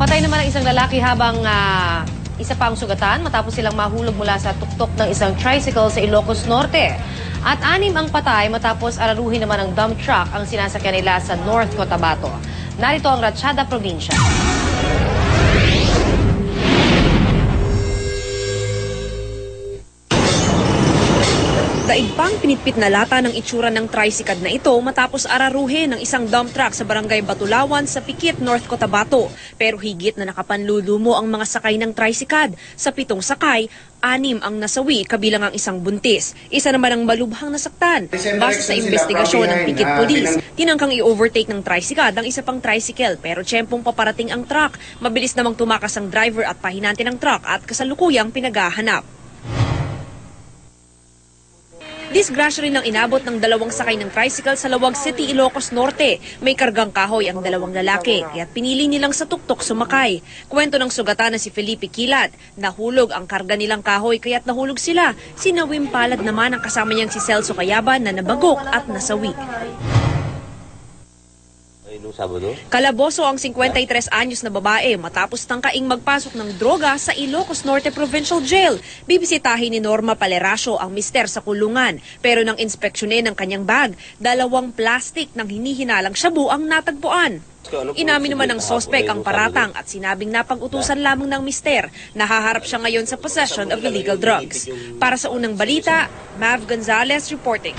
Patay naman ang isang lalaki habang isa pa ang sugatan matapos silang mahulog mula sa tuktok ng isang tricycle sa Ilocos Norte. At 6 ang patay matapos araruhin naman ng dump truck ang sinasakyan nila sa North Cotabato. Narito ang Ratchada Provincia. Daig pang pinitpit na lata ng itsura ng tricycad na ito matapos araruhin ng isang dump truck sa barangay Batulawan sa Pikit, North Cotabato. Pero higit na nakapanlulumo ang mga sakay ng tricycad. Sa 7 sakay, 6 ang nasawi kabilang ang isang buntis. Isa naman ang malubhang nasaktan. Base sa investigasyon ng Pikit Police, tinangkang i-overtake ng tricycad ang isa pang tricycle pero tiyempong paparating ang truck. Mabilis namang tumakas ang driver at pahinante ng truck at kasalukuyang pinaghahanap. Disgrasya rin ang inabot ng 2 sakay ng tricycle sa Lawag City, Ilocos Norte. May kargang kahoy ang 2 lalaki, kaya't pinili nilang sa tuktok sumakay. Kwento ng sugatan na si Felipe Kilat, nahulog ang karga nilang kahoy kaya't nahulog sila. Sinawim palad naman ang kasama niyang si Celso Cayaban na nabagok at nasawi. Kalaboso ang 53 anyos na babae matapos tangkaing magpasok ng droga sa Ilocos Norte Provincial Jail. Bibisitahin ni Norma Paleracio ang mister sa kulungan. Pero nang inspeksyonin ng kanyang bag, 2 plastic ng hinihinalang shabu ang natagpuan. Inamin naman ng sospek ang paratang at sinabing napag-utusan lamang ng mister. Nahaharap siya ngayon sa possession of illegal drugs. Para sa unang balita, Mav Gonzalez reporting.